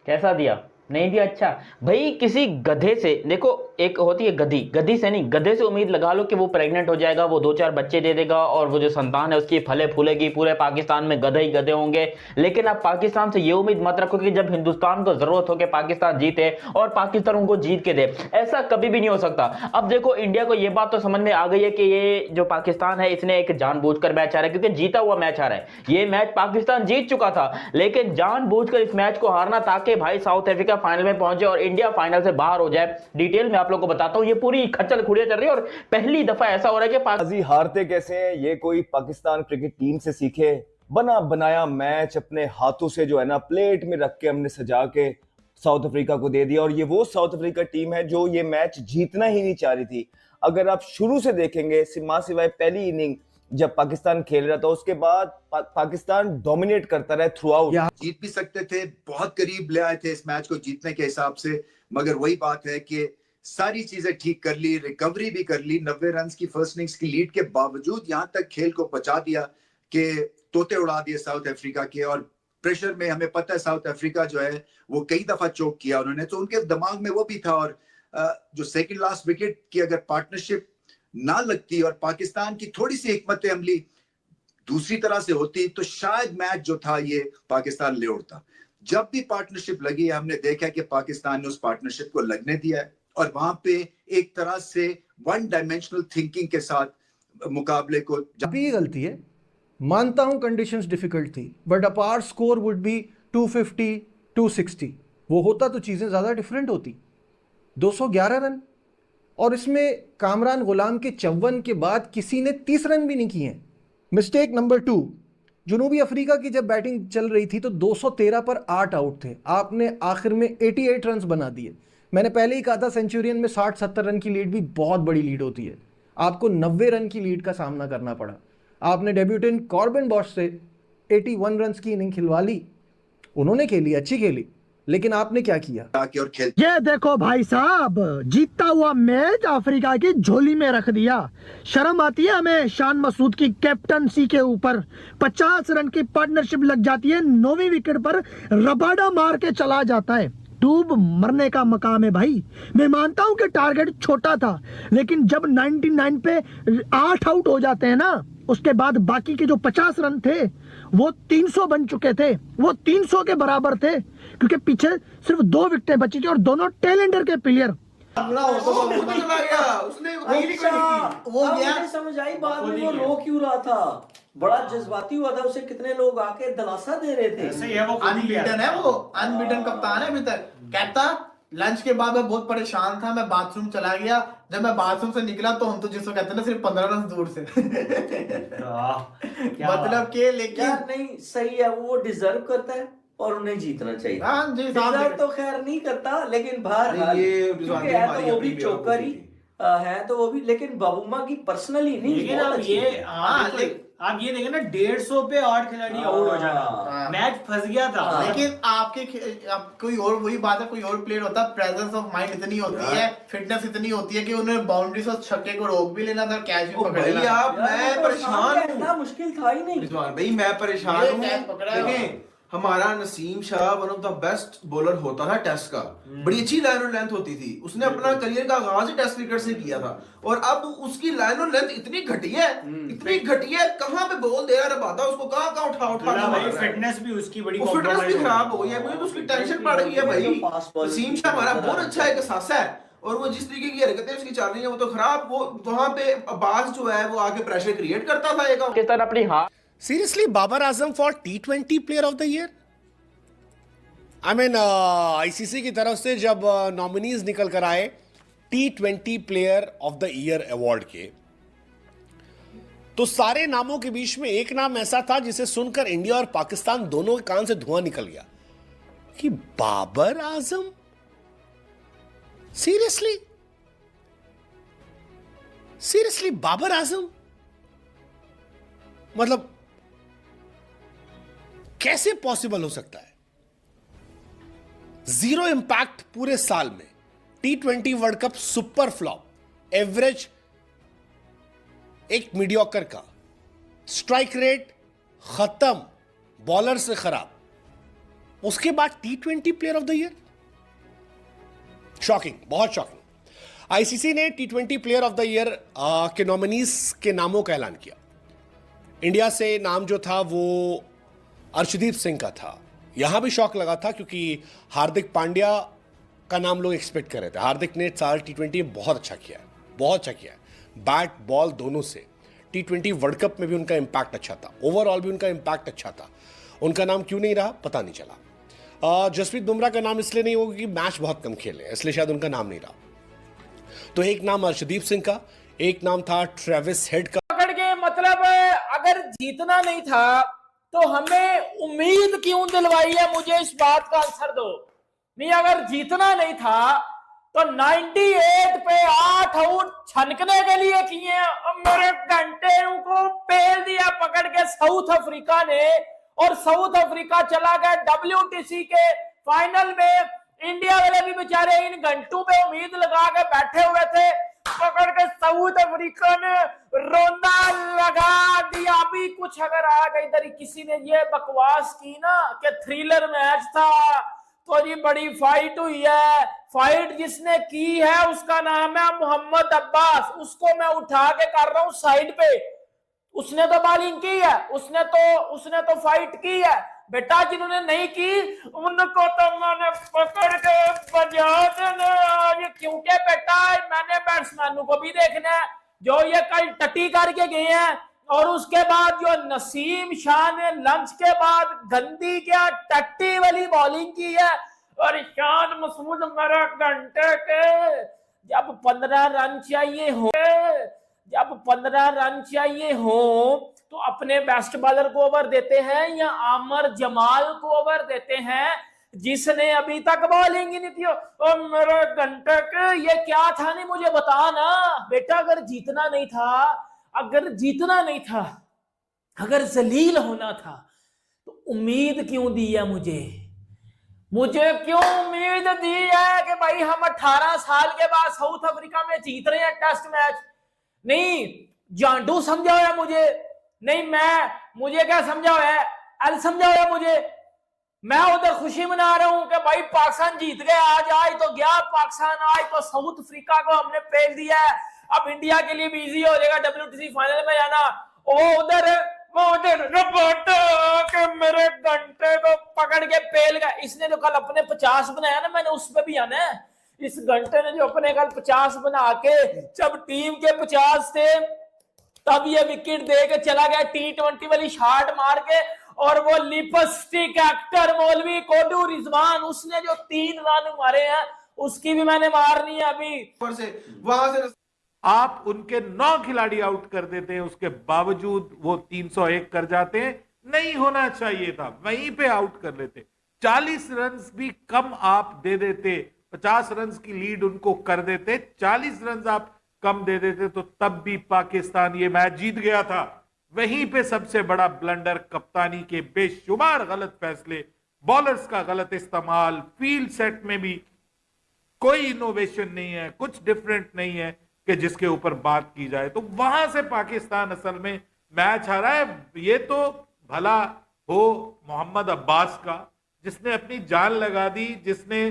कैसा दिया? नहीं दिया। अच्छा भाई, किसी गधे से देखो, एक होती है गधी, गधी से नहीं, गधे से उम्मीद लगा लो कि वो प्रेग्नेंट हो जाएगा, वो दो चार बच्चे दे देगा और वो जो संतान है उसकी फले फूलेगी, पूरे पाकिस्तान में गधे ही गधे होंगे। लेकिन आप पाकिस्तान से ये उम्मीद मत रखो कि जब हिंदुस्तान को जरूरत हो कि पाकिस्तान जीते और पाकिस्तान उनको जीत के दे, ऐसा कभी भी नहीं हो सकता। अब देखो, इंडिया को ये बात तो समझ में आ गई है कि ये जो पाकिस्तान है इसने एक जानबूझकर मैच आ रहा है, क्योंकि जीता हुआ मैच आ रहा है। ये मैच पाकिस्तान जीत चुका था, लेकिन जानबूझकर इस मैच को हारना ताकि भाई साउथ अफ्रीका फाइनल में पहुंचे और इंडिया फाइनल से बाहर हो जाए। डिटेल में आप लोगों को बताता हूं, ये पूरी खच्चल खुड़िया चल रही है और पहली दफा ऐसा हो रहा है कि बाजी हारते कैसे हैं ये कोई पाकिस्तान क्रिकेट टीम से सीखे। बना बनाया मैच अपने हाथों से जो है ना प्लेट में रख के हमने सजा के साउथ अफ्रीका को दे दिया, और ये वो साउथ अफ्रीका टीम है जो ये मैच जीतना ही नहीं चाह रही थी। अगर आप शुरू से देखेंगे, सिवाय पहली इनिंग जब पाकिस्तान खेल रहा था, उसके बाद पाकिस्तान डोमिनेट करता रहा थ्रू आउट। जीत भी सकते थे, बहुत करीब ले आए थे इस मैच को जीतने के हिसाब से, मगर वही बात है कि सारी चीजें ठीक कर ली, रिकवरी भी कर ली। 90 रन की फर्स्ट इनिंग्स की लीड के बावजूद यहां तक खेल को पहुंचा दिया कि तोते उड़ा दिए साउथ अफ्रीका के। और प्रेशर में हमें पता है साउथ अफ्रीका जो है वो कई दफा चोक किया उन्होंने, तो उनके दिमाग में वो भी था। और जो सेकंड लास्ट विकेट की अगर पार्टनरशिप ना लगती और पाकिस्तान की थोड़ी सी हिकमत अमली दूसरी तरह से होती तो शायद मैच जो था ये पाकिस्तान ले उड़ता। जब भी पार्टनरशिप लगी है हमने देखा कि पाकिस्तान ने उस पार्टनरशिप को लगने दिया है और वहां पे एक तरह से वन डायमेंशनल थिंकिंग के साथ मुकाबले को। भी गलती है, मानता हूं कंडीशंस डिफिकल्ट थी, बट अपार स्कोर वुड बी 250 260। वो होता तो चीजें ज्यादा डिफरेंट होती। 211 रन, और इसमें कामरान गुलाम के 54 के बाद किसी ने 30 रन भी नहीं किए हैं। मिस्टेक नंबर 2, जनूबी अफ्रीका की जब बैटिंग चल रही थी तो 213 पर 8 आउट थे, आपने आखिर में 88 रन बना दिए। मैंने पहले ही कहा था सेंचुरियन में 60-70 रन की लीड भी बहुत बड़ी लीड होती है, आपको 90 रन की लीड का सामना करना पड़ा। आपने डेब्यूटेंट कॉर्बिन बॉश से 81 रन की इनिंग खिलवा ली, उन्होंने खेली, अच्छी खेली, लेकिन आपने क्या किया? और खेल ये देखो भाई साहब, जीता हुआ मैच अफ्रीका की झोली में रख दिया। शर्म आती है हमें शान मसूद की कैप्टनसी के ऊपर। 50 रन की पार्टनरशिप लग जाती है, 9वीं विकेट पर रबाडा मार के चला जाता है। डूब मरने का मकाम है भाई। मैं मानता हूं कि टारगेट छोटा था, लेकिन जब 99 पे 8 आउट हो जाते हैं ना, उसके बाद बाकी के जो 50 रन थे वो 300 बन चुके थे, वो 300 के बराबर थे, क्योंकि पीछे सिर्फ 2 विकेटें बची थी और दोनों टेल एंडर के प्लेयर। वो मुझे समझ आई बाद में, वो रो क्यों रहा था, बड़ा जज्बाती हुआ था, उसे कितने लोग आके दिलासा दे रहे थे। ऐसे ही है, वो अनबीटन है, वो अनबीटन कप्तान है अभी तक। कहता लंच के बाद मैं बहुत परेशान था, मैं बाथरूम चला गया, जब मैं बाथरूम से निकला तो हम तो जिसको कहते हैं ना सिर्फ 15 रन दूर से। मतलब के, लेकिन यार नहीं सही है, वो डिजर्व करता है और उन्हें जीतना चाहिए। हाँ जी, डिजर्व तो खैर नहीं करता, लेकिन बहरहाल क्योंकि है तो वो भी चौकर ही है, तो वो भी, लेकिन बाबूमा की पर्सनली नहीं। लेकिन अब ये आप ये देखें ना, 150 पे 8 खिलाड़ी आउट हो जाना, मैच फंस गया था। लेकिन आप कोई और, वही बात है, कोई और प्लेयर होता, प्रेजेंस ऑफ माइंड इतनी होती है, फिटनेस इतनी होती है कि उन्हें बाउंड्री से छक्के को रोक भी लेना था, कैच भी पकड़ लेना। मैं परेशान हूं, मुश्किल था ही नहीं भाई, मैं परेशान हूं। देखें, हमारा Naseem Shah one of the best bowler होता था टेस्ट का, बड़ी अच्छी लाइन और लेंथ होती थी, उसने अपना करियर का आगाज ही टेस्ट क्रिकेट से किया था, और अब उसकी लाइन और लेंथ इतनी घटिया है, कहां पे बॉल दे रहा है, उसको कहां उठा फिटनेस भी उसकी बड़ी, फिटनेस भी खराब हो गई है, मुझे तो उसकी टेंशन पड़ गई है भाई। नसीम शाह हमारा बहुत अच्छा एक सासा है, और वो जिस तरीके की हरकतें उसकी चल रही है वो तो खराब। वो वहां पे अब्बास जो है वो आके प्रेशर क्रिएट करता था एक पाकिस्तान अपनी हार। Seriously, Babar Azam for T20 Player of the Year? I mean, ICC की तरफ से जब नॉमिनीज निकल कर आए T20 player of the year award के, तो सारे नामों के बीच में एक नाम ऐसा था जिसे सुनकर इंडिया और पाकिस्तान दोनों के कान से धुआं निकल गया कि बाबर आजम। सीरियसली बाबर आजम, मतलब कैसे पॉसिबल हो सकता है? 0 इंपैक्ट पूरे साल में, T20 world cup super flop, average एक मीडियोकर का, स्ट्राइक रेट खत्म, बॉलर से खराब, उसके बाद T20 player of the year. Shocking, बहुत शॉकिंग। आईसीसी ने T20 player of the year के नॉमिनीज के नामों का ऐलान किया। इंडिया से नाम जो था वो अर्शदीप सिंह का था। यहां भी शौक लगा था क्योंकि हार्दिक पांड्या का नाम लोग एक्सपेक्ट कर रहे थे। हार्दिक ने साल T20 में बहुत अच्छा किया है, बहुत अच्छा किया है, बैट बॉल दोनों से। T20 वर्ल्ड कप में भी उनका इंपैक्ट अच्छा था, ओवरऑल भी उनका इंपैक्ट अच्छा था। उनका नाम क्यों नहीं रहा पता नहीं चला। जसप्रीत बुमराह का नाम इसलिए नहीं होगा कि मैच बहुत कम खेले, इसलिए शायद उनका नाम नहीं रहा। तो एक नाम अर्शदीप सिंह का, एक नाम था ट्रेविस हेड का। पकड़ के मतलब अगर जीतना नहीं था तो हमें उम्मीद क्यों दिलवाई है, मुझे इस बात का आंसर दो। नहीं, अगर जीतना नहीं था तो 98 पे 8 आउट छनकने के लिए किए, मेरे घंटे को पेल दिया पकड़ के साउथ अफ्रीका ने, और साउथ अफ्रीका चला गया WTC के फाइनल में। इंडिया वाले भी बेचारे इन घंटों पे उम्मीद लगा के बैठे हुए थे, पकड़ के साउथ अफ्रीका ने रोना लगा दिया। अभी कुछ अगर आ गई इधर किसी ने ये बकवास की ना कि थ्रिलर मैच था तो जी बड़ी फाइट हुई है। फाइट जिसने की है उसका नाम है मोहम्मद अब्बास, उसको मैं उठा के कर रहा हूं साइड पे। उसने तो बॉलिंग की है, उसने तो फाइट की है बेटा। जिन्होंने नहीं की उनको तो मैंने पकड़ के बजा देना। ये क्योंकि बेटा मैंने बैट्समैनों को भी देखना है जो ये कल टट्टी करके गए हैं, और उसके बाद जो नसीम शाह ने लंच के बाद गंदी क्या टट्टी वाली बॉलिंग की है। और ईशान मसूद मेरे घंटे के जब 15 रन चाहिए हो तो अपने बेस्ट बॉलर को ओवर देते हैं या आमर जमाल को ओवर देते हैं जिसने अभी तक बॉलिंग ही नहीं की। और मेरे घंटे के ये क्या था, नहीं मुझे बता ना बेटा। अगर जीतना नहीं था, अगर जलील होना था तो उम्मीद क्यों दी है मुझे क्यों उम्मीद दी है कि भाई हम 18 साल के बाद साउथ अफ्रीका में जीत रहे हैं टेस्ट मैच। नहीं जांडू समझा है मुझे, नहीं मुझे क्या समझा है, एल समझा है मुझे। मैं उधर खुशी मना रहा हूं कि भाई पाकिस्तान जीत गया, आज तो गया पाकिस्तान, आज तो साउथ अफ्रीका को हमने पेल दिया है। अब इंडिया के लिए भी इजी हो जाएगा WTC फाइनल में जाना। उधर के मेरे घंटे को पकड़ के पेल गया। इसने जो कल अपने 50 बनाया ना, मैंने उस पर भी आना है। इस घंटे ने जो अपने कल 50 बना के, जब टीम के 50 थे तब ये विकेट दे के चला गया T20 वाली शॉट मार के। और वो लिपस्टिक एक्टर मौलवी कोडू रिजवान, उसने जो 3 रन मारे हैं उसकी भी मैंने मारनी है अभी। वहां से आप उनके 9 खिलाड़ी आउट कर देते हैं, उसके बावजूद वो 301 कर जाते हैं। नहीं होना चाहिए था, वहीं पे आउट कर लेते। 40 रन भी कम आप दे देते, 50 रन की लीड उनको कर देते, 40 रन आप कम दे देते तो तब भी पाकिस्तान ये मैच जीत गया था। वहीं पे सबसे बड़ा ब्लंडर, कप्तानी के बेशुमार गलत फैसले, बॉलर्स का गलत इस्तेमाल, फील्ड सेट में भी कोई इनोवेशन नहीं है, कुछ डिफरेंट नहीं है कि जिसके ऊपर बात की जाए। तो वहां से पाकिस्तान असल में मैच हारा है। ये तो भला हो मोहम्मद अब्बास का, जिसने अपनी जान लगा दी, जिसने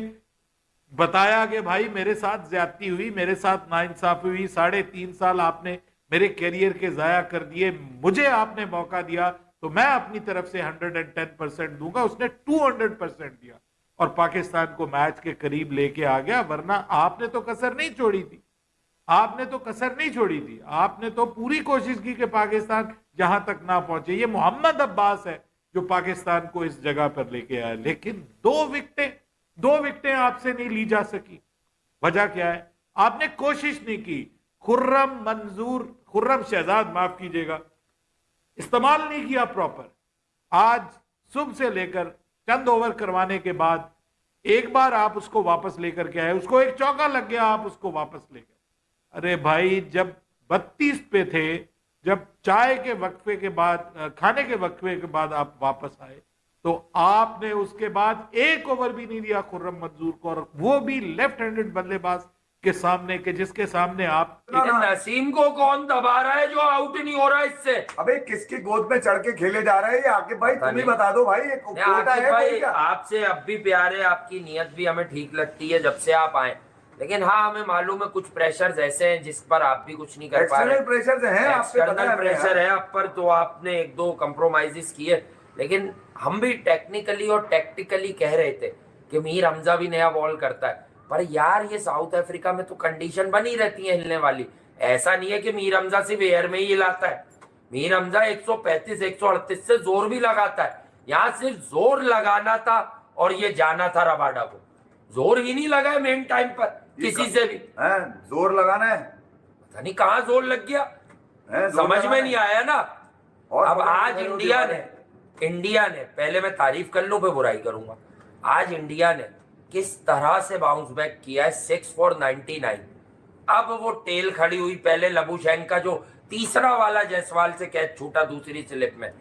बताया कि भाई मेरे साथ ज्यादती हुई, मेरे साथ नाइंसाफी हुई, 3.5 साल आपने मेरे कैरियर के जाया कर दिए, मुझे आपने मौका दिया तो मैं अपनी तरफ से 110% दूंगा। उसने 200% दिया और पाकिस्तान को मैच के करीब लेके आ गया। वरना आपने तो कसर नहीं छोड़ी थी, आपने तो पूरी कोशिश की कि पाकिस्तान यहां तक ना पहुंचे। ये मोहम्मद अब्बास है जो पाकिस्तान को इस जगह पर लेके आया। लेकिन 2 विकेटें आपसे नहीं ली जा सकी। वजह क्या है? आपने कोशिश नहीं की। खुर्रम शहजाद, माफ कीजिएगा, इस्तेमाल नहीं किया प्रॉपर। आज सुबह से लेकर चंद ओवर करवाने के बाद एक बार आप उसको वापस लेकर के आए, उसको एक चौका लग गया, आप उसको वापस ले गए। अरे भाई, जब 32 पे थे, जब चाय के वक्फे के बाद, खाने के वक्फे के बाद आप वापस आए, तो आपने उसके बाद एक ओवर भी नहीं दिया खुर्रम मंजूर को, और वो भी लेफ्ट हैंडेड बल्लेबाज के सामने के जिसके सामने आप नसीम को कौन दबा रहा है जो आउट नहीं हो रहा है इससे? अबे किसकी गोद में चढ़ के खेले जा रहे हैं ये आकिब भाई, तुम ही बता दो भाई। आकिब भाई आपसे अब भी प्यार है, आपकी नियत भी हमें ठीक लगती है जब से आप आए, लेकिन हाँ हमें मालूम है कुछ प्रेशर्स ऐसे हैं जिस पर आप भी कुछ नहीं कर पा रहे। एक्सटर्नल प्रेशर है आप पर, तो आपने एक दो कंप्रोमाइजेस किए, लेकिन हम भी टेक्निकली और टैक्टिकली कह रहे थे कि मीर हमजा भी नया बॉल करता है, पर यार ये साउथ अफ्रीका में तो कंडीशन बनी रहती है हिलने वाली। ऐसा नहीं है कि मीर हमजा सिर्फ एयर में ही हिलाता है, मीर हमजा 135 138 से जोर भी लगाता है। यहाँ सिर्फ जोर लगाना था और ये जाना था रबाडा को, जोर ही नहीं लगा है मेन टाइम पर किसी से भी। जोर लगाना है, पता नहीं कहाँ जोर लग गया, समझ में नहीं आया ना। अब आज इंडिया ने पहले मैं तारीफ कर लूं फिर बुराई करूंगा, आज इंडिया ने किस तरह से बाउंस बैक किया है 6 for 99। अब वो टेल खड़ी हुई, पहले लबुशेंक का जो तीसरा वाला जायसवाल से कैच छूटा दूसरी स्लिप में,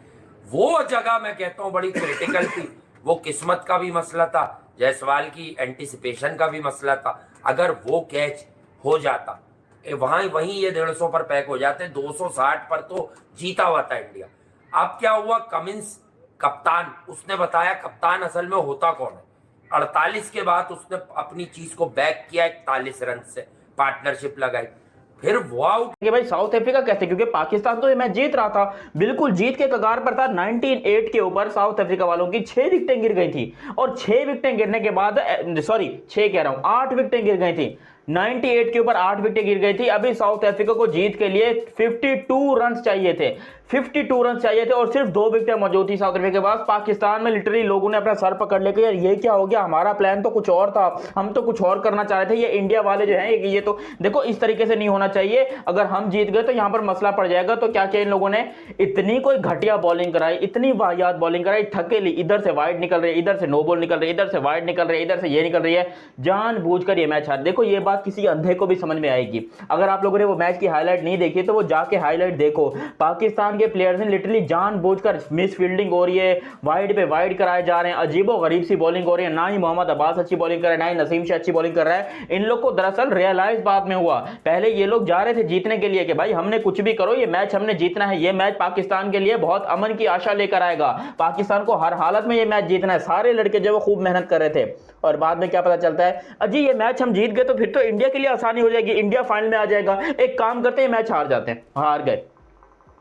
वो जगह मैं कहता हूं बड़ी क्रिटिकल थी। वो किस्मत का भी मसला था, जायसवाल की एंटिसिपेशन का भी मसला था। अगर वो कैच हो जाता वहीं ये 150 पर पैक हो जाते, 260 पर तो जीता हुआ था इंडिया। अब क्या हुआ, कमिंस कप्तान, उसने बताया कप्तान असल में होता कौन है। 48 के बाद उसने अपनी चीज को बैक किया, 41 रन से पार्टनरशिप लगाई, फिर वो आउट। भाई साउथ अफ्रीका कैसे, क्योंकि पाकिस्तान तो ये मैच जीत रहा था, बिल्कुल जीत के कगार पर था। 19-8 के ऊपर साउथ अफ्रीका वालों की 6 विकेटें गिर गई थी, और 6 विकेटें गिरने के बाद 8 विकेटें गिर गई थी। 98 के ऊपर 8 विकेटें गिर गई थी। अभी साउथ अफ्रीका को जीत के लिए 52 रन चाहिए थे, 52 रन चाहिए थे, और सिर्फ 2 विकेटें मौजूद थी साउथ अफ्रीका के पास। पाकिस्तान में लिटरली लोगों ने अपना सर पकड़ लिया कि यार ये क्या हो गया, हमारा प्लान तो कुछ और था, हम तो कुछ और करना चाह रहे थे। ये इंडिया वाले जो हैं ये तो देखो इस तरीके से नहीं होना चाहिए। अगर हम जीत गए तो यहां पर मसला पड़ जाएगा। तो क्या किया इन लोगों ने, इतनी कोई घटिया बॉलिंग कराई, इतनी वाहियात बॉलिंग कराई, थकेली, इधर से वाइड निकल रही है, इधर से नो बॉल निकल रही है, इधर से वाइड निकल रही है, इधर से ये निकल रही है, जानबूझकर ये मैच हार। देखो ये बात किसी अंधे को भी समझ में आएगी। अगर आप लोगों ने वो मैच की हाईलाइट नहीं देखी तो वो जाके हाईलाइट देखो। पाकिस्तान के प्लेयर्स ने लिटरली जानबूझकर मिस फील्डिंग हो रही है, वाइड पे वाइड कराए जा रहे हैं, अजीबो गरीब सी बॉलिंग हो रही है। ना ही मोहम्मद अब्बास अच्छी बॉलिंग कर रहा है, ना ही नसीम शाह अच्छी बॉलिंग कर रहा है। इन लोग को दरअसल रियलाइज बाद में हुआ, पहले ये लोग जा रहे थे जीतने के लिए कि भाई हमने कुछ भी करो ये मैच हमने जीतना है, ये मैच पाकिस्तान के लिए बहुत अमन की आशा लेकर आएगा, पाकिस्तान को हर हालत में ये मैच जीतना है। सारे लड़के जो वो खूब मेहनत कर रहे थे, और बाद में क्या पता चलता है, अजी ये मैच हम जीत गए तो फिर तो इंडिया के लिए आसानी हो जाएगी, इंडिया फाइनल में आ जाएगा। एक काम करते हैं, मैच हार जाते हैं, हार गए।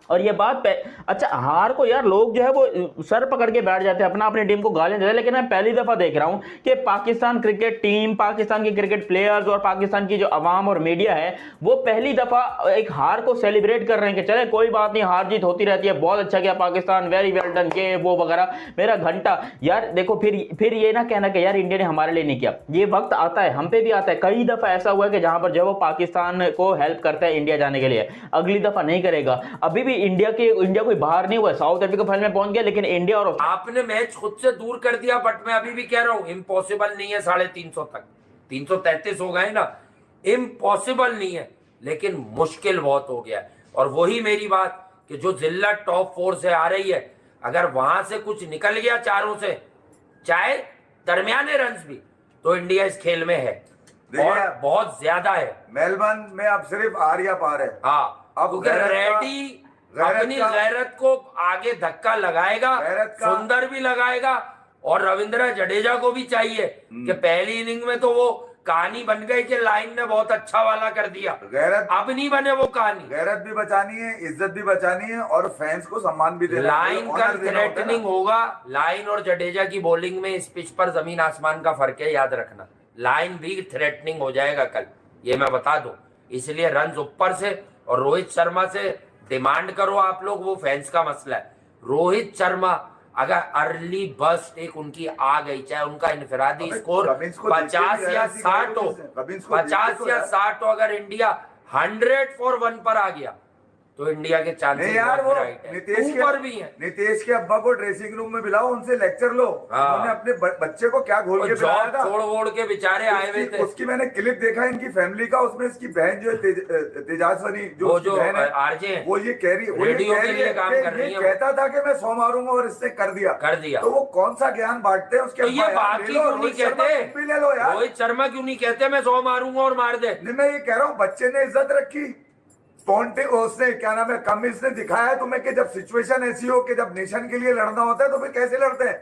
और ये बात अच्छा हार को यार लोग जो है वो सर पकड़ के बैठ जाते हैं, अपना अपनी टीम को गालियां देते हैं। लेकिन मैं पहली दफा देख रहा हूं कि पाकिस्तान क्रिकेट टीम, पाकिस्तान के क्रिकेट प्लेयर्स और पाकिस्तान की जो अवाम और मीडिया है वो पहली दफा एक हार को सेलिब्रेट कर रहे हैं कि चले कोई बात नहीं, हार जीत होती रहती है, बहुत अच्छा किया पाकिस्तान, वेरी वेल डन, के वो वगैरह, मेरा घंटा। यार देखो फिर ये ना कहना कि यार इंडिया ने हमारे लिए नहीं किया। ये वक्त आता है, हम पे भी आता है, कई दफा ऐसा हुआ है कि जहां पर जो वो पाकिस्तान को हेल्प करता है इंडिया जाने के लिए, अगली दफा नहीं करेगा। अभी भी इंडिया कोई बाहर नहीं हुआ, साउथ अफ्रीका फाइनल में पहुंच गया, लेकिन इंडिया और आपने मैच खुद से दूर कर दिया। बट मैं अभी भी कह रहा हूं इम्पॉसिबल नहीं है 350 तक, 333 हो गए ना, इम्पॉसिबल नहीं है, लेकिन मुश्किल बहुत हो गया। और वही मेरी बात कि जो जिल्लत टॉप 4 से आ रही है, अगर वहां से कुछ निकल गया चारों से, चाहे दरमियाने रन भी, तो इंडिया इस खेल में है और बहुत ज्यादा है। मेलबर्न में अब सिर्फ आर या पार है। हाँ, अब रेड्डी अपनी गैरत को आगे धक्का लगाएगा, सुंदर भी लगाएगा, और रविंद्र जडेजा को भी चाहिए कि पहली इनिंग में तो वो कहानी बन गई कि लाइन ने बहुत अच्छा वाला कर दिया, गैरत अब नहीं बने वो कहानी। गैरत भी बचानी है, इज्जत भी बचानी है, और फैंस को सम्मान भी देना है। लाइन का थ्रेटनिंग होगा, लाइन और जडेजा की बॉलिंग में इस पिच पर जमीन आसमान का फर्क है, याद रखना। लाइन भी थ्रेटनिंग हो जाएगा कल, ये मैं बता दूं। इसलिए रन ऊपर से, और रोहित शर्मा से डिमांड करो आप लोग, वो फैंस का मसला है। रोहित शर्मा अगर अर्ली बर्स्ट एक उनकी आ गई, चाहे उनका इनफरादी स्कोर 50 या 60 हो, 50 या 60 हो, अगर इंडिया 100 for 1 पर आ गया तो इंडिया के चांसेस नहीं यार, वो नीतीश ऊपर भी है। नीतीश के अब्बा को ड्रेसिंग रूम में बुलाओ, उनसे लेक्चर लो। उन्होंने अपने बच्चे को क्या घोल के पिलाया था, छोड़ वोड़ के बेचारे आए हुए थे। उसकी मैंने क्लिप देखा इनकी फैमिली का, उसमें इसकी बहन जो है तेजस्वनी जो बहन है आरजे, वो ये कह रही है काम कर रही है, कहता था कि मैं 100 मारूंगा और इसने कर दिया। तो वो कौन सा ज्ञान बांटते हैं उसके? ये बाकी क्यों नहीं कहते? ले लो यार, रोहित शर्मा क्यों नहीं कहते मैं 100 मारूंगा और मार दे? मैं ये कह रहा हूँ बच्चे ने इज्जत रखी, उसने क्या नाम है कमिंस ने दिखाया तुम्हें कि जब सिचुएशन ऐसी हो कि जब नेशन के लिए लड़ना होता है तो फिर कैसे लड़ते हैं।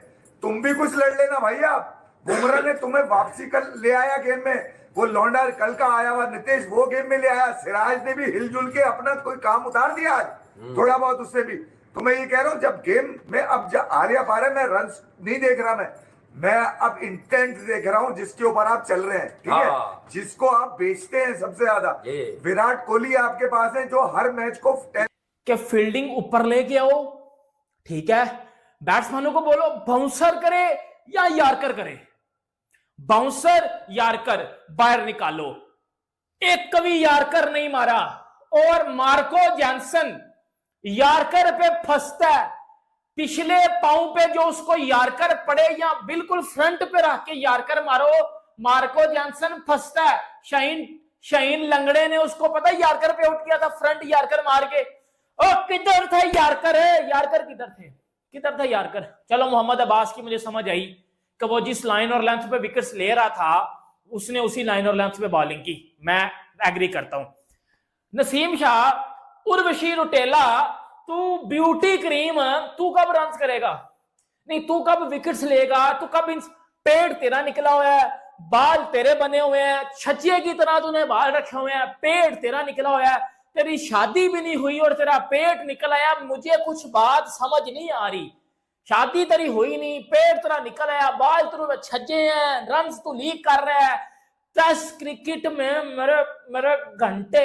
तुम भी कुछ लड़ लेना भाई। आप बुमराह ने तुम्हें वापसी कर ले आया गेम में, वो लौंडा कल का आया हुआ नीतीश वो गेम में ले आया, सिराज ने भी हिलजुल के अपना कोई काम उतार दिया आज थोड़ा बहुत उससे भी। तो मैं ये कह रहा हूँ जब गेम में अब आलिया पा रहे, मैं रन नहीं देख रहा, मैं अब इंटेंट देख रहा हूं जिसके ऊपर आप चल रहे हैं, ठीक है, जिसको आप बेचते हैं सबसे ज्यादा। विराट कोहली आपके पास है जो हर मैच को के फील्डिंग ऊपर लेके आओ, ठीक है, बैट्समैनों को बोलो बाउंसर करे या यार्कर करे, बाउंसर यार्कर बाहर निकालो। एक कभी यार्कर नहीं मारा और मार्को जॉनसन यार्कर पे फंसता है, पिछले पांव पे जो उसको यार्कर पड़े या बिल्कुल फ्रंट पे रख के यार्कर मारो, मार्को जॉनसन फंसता है। शाहीन लंगड़े ने उसको पता यार्कर पे आउट किया था, फ्रंट यार्कर मार के। ओ किधर था यार्कर? है यार्कर किधर था यार्कर? चलो मोहम्मद अब्बास की मुझे समझ आई कि वो जिस लाइन और लेंथ पे विकेट्स ले रहा था उसने उसी लाइन और लेंथ पे बॉलिंग की, मैं एग्री करता हूं। नसीम शाह, उर्वशी रुटेला, तू ब्यूटी क्रीम, तू कब रन करेगा? नहीं, तू कब विकेट्स लेगा? तू कब पेड़ तेरा निकला हुआ है, बाल तेरे बने हुए हैं, छचिए की तरह तूने बाल रखे हुए हैं, पेड़ तेरा निकला हुआ है, तेरी शादी भी नहीं हुई और तेरा पेट निकल आया। मुझे कुछ बात समझ नहीं आ रही, शादी तेरी हुई नहीं, पेट तेरा निकल आया, बाल तेरे छज्जे हैं, रन तू लीक कर रहा है। टेस्ट क्रिकेट में मेरे घंटे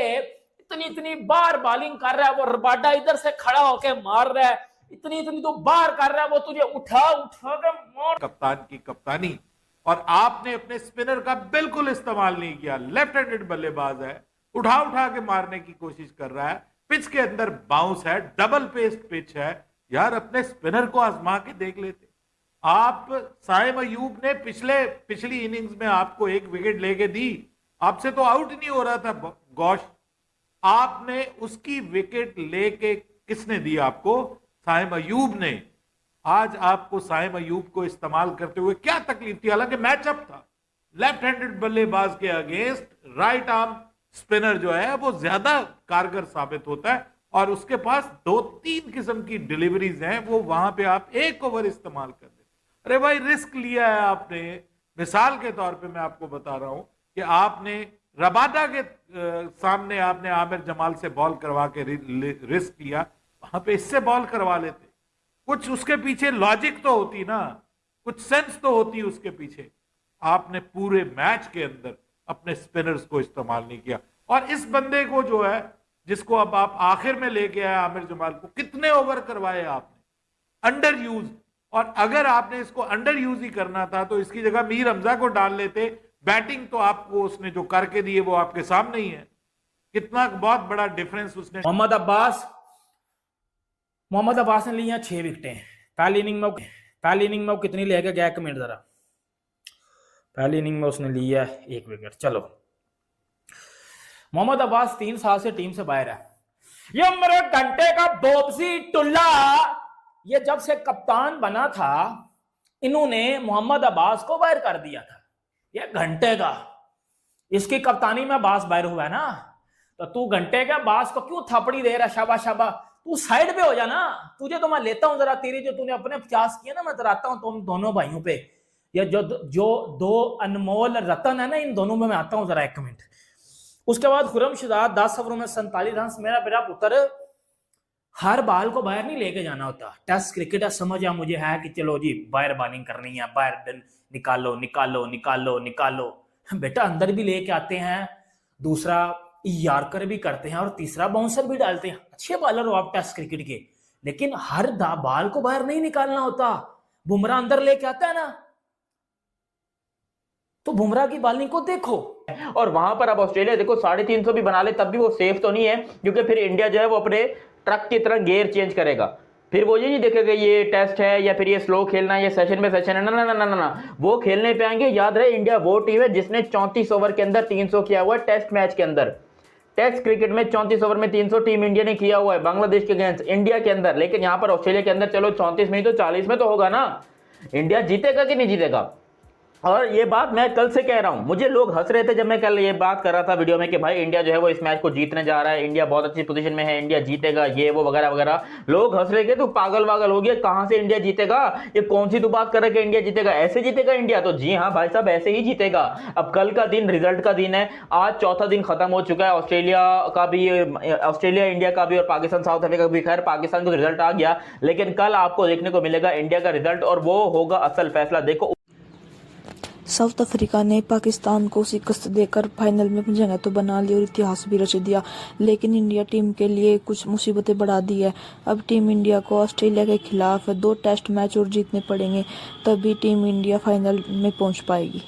इतनी बार बॉलिंग कर रहा है, वो रबाडा इधर से खड़ा होके मार रहा है, इतनी तो बार कर रहा है, वो तुझे उठा के मार। कप्तान की कप्तानी, और आपने अपने स्पिनर का बिल्कुल इस्तेमाल नहीं किया। लेफ्ट हैंडेड बल्लेबाज है, उठा के मारने की कोशिश कर रहा है, पिच के अंदर बाउंस है, डबल पेस्ट पिच है, यार अपने स्पिनर को आजमा के देख लेते। आप साइम अयूब ने पिछली इनिंग्स में आपको एक विकेट लेके दी, आपसे तो आउट नहीं हो रहा था गौश, आपने उसकी विकेट लेके किसने दी आपको? साइम अयूब ने। आज आपको साइम अयूब को इस्तेमाल करते हुए क्या तकलीफ थी? हालांकि मैचअप था, लेफ्ट हैंडेड बल्लेबाज के अगेंस्ट राइट आर्म स्पिनर जो है वो ज्यादा कारगर साबित होता है, और उसके पास 2-3 किस्म की डिलीवरीज हैं, वो वहां पे आप एक ओवर इस्तेमाल कर देते। अरे भाई रिस्क लिया है आपने। मिसाल के तौर पे मैं आपको बता रहा हूं कि आपने रबाडा के सामने आपने आमिर जमाल से बॉल करवा के रिस्क किया, वहां पे इससे बॉल करवा लेते। कुछ उसके पीछे लॉजिक तो होती ना, कुछ सेंस तो होती उसके पीछे। आपने पूरे मैच के अंदर अपने स्पिनर्स को इस्तेमाल नहीं किया, और इस बंदे को जो है जिसको अब आप आखिर में लेके आए आमिर जमाल को, कितने ओवर करवाए आपने? Under use. और अगर आपने इसको अंडर यूज ही करना था तो इसकी जगह मीर हमजा को डाल लेते। बैटिंग तो आपको उसने जो करके दी है वो आपके सामने ही है, कितना बहुत बड़ा डिफरेंस उसने। मोहम्मद अब्बास ने लिया 6 विकेटें पहली इनिंग में वो कितनी लेके गया? 1 मिनट जरा। पहली इनिंग में उसने लिया 1 विकेट। चलो, मोहम्मद अब्बास 3 साल से टीम से बाहर है। ये मेरे घंटे का बोबसी टुल्ला, ये जब से कप्तान बना था इन्होंने मोहम्मद अब्बास को बाहर कर दिया था। ये घंटे का, इसकी कप्तानी में अब्बास बाहर हुआ है ना, तो तू घंटे के अब्बास को क्यों थपड़ी दे रहा? शाबा तू साइड पे हो जा ना। तुझे तो मैं लेता हूं जरा, तेरी जो तूने अपने 50 किए ना, मैं कराता हूं तुम दोनों भाइयों पे। ये जो 2 अनमोल रतन है ना, इन दोनों में मैं आता हूं जरा 1 मिनट। उसके बाद खुरम शहजाद 10 ओवरों में 47 रन। मेरा पुत्र, हर बाल को बाहर नहीं लेके जाना होता। टेस्ट क्रिकेट समझ आ मुझे है कि चलो जी बाहर बॉलिंग करनी है, बाहर निकालो। बेटा अंदर भी लेके आते हैं, दूसरा यार्कर भी करते हैं और तीसरा बाउंसर भी डालते हैं। अच्छे बॉलर हो आप टेस्ट क्रिकेट के, लेकिन हर बाल को बाहर नहीं निकालना होता। बुमराह अंदर लेके आता है ना, तो बुमराह की बॉलिंग को देखो। और वहां पर अब ऑस्ट्रेलिया देखो 350 भी बना ले तब भी वो सेफ तो नहीं है, क्योंकि फिर इंडिया जो है वो अपने ट्रक की तरह गियर चेंज करेगा। फिर वो ये नहीं देखेगा ये टेस्ट है या फिर ये स्लो खेलना है, ये सेशन में सेशन है, ना ना ना ना ना, वो खेलने पे आएंगे। याद रहे इंडिया वो टीम है जिसने 34 ओवर के अंदर 300 किया हुआ है टेस्ट मैच के अंदर। टेस्ट क्रिकेट में 34 ओवर में 300 टीम इंडिया ने किया हुआ है बांग्लादेश के अगेंस्ट इंडिया के अंदर। लेकिन यहाँ पर ऑस्ट्रेलिया के अंदर चलो 34 में ही तो 40 में तो होगा ना। इंडिया जीतेगा कि नहीं जीतेगा? और ये बात मैं कल से कह रहा हूं, मुझे लोग हंस रहे थे जब मैं कल ये बात कर रहा था वीडियो में कि भाई इंडिया जो है वो इस मैच को जीतने जा रहा है, इंडिया बहुत अच्छी पोजीशन में है, इंडिया जीतेगा, ये वो वगैरह वगैरह। लोग हंस रहे थे तू पागल वागल हो गया, कहां से इंडिया जीतेगा, ये कौन सी तू बात कर रहा है कि इंडिया जीतेगा? ऐसे जीतेगा इंडिया? तो जी हाँ भाई साहब, ऐसे ही जीतेगा। अब कल का दिन रिजल्ट का दिन है, आज चौथा दिन खत्म हो चुका है। ऑस्ट्रेलिया का भी, ऑस्ट्रेलिया इंडिया का भी और पाकिस्तान साउथ अफ्रीका का भी। खैर पाकिस्तान को रिजल्ट आ गया, लेकिन कल आपको देखने को मिलेगा इंडिया का रिजल्ट और वो होगा असल फैसला। देखो साउथ अफ्रीका ने पाकिस्तान को शिकस्त देकर फाइनल में अपनी जगह तो बना ली और इतिहास भी रच दिया, लेकिन इंडिया टीम के लिए कुछ मुसीबतें बढ़ा दी है। अब टीम इंडिया को ऑस्ट्रेलिया के खिलाफ 2 टेस्ट मैच और जीतने पड़ेंगे, तभी टीम इंडिया फाइनल में पहुंच पाएगी।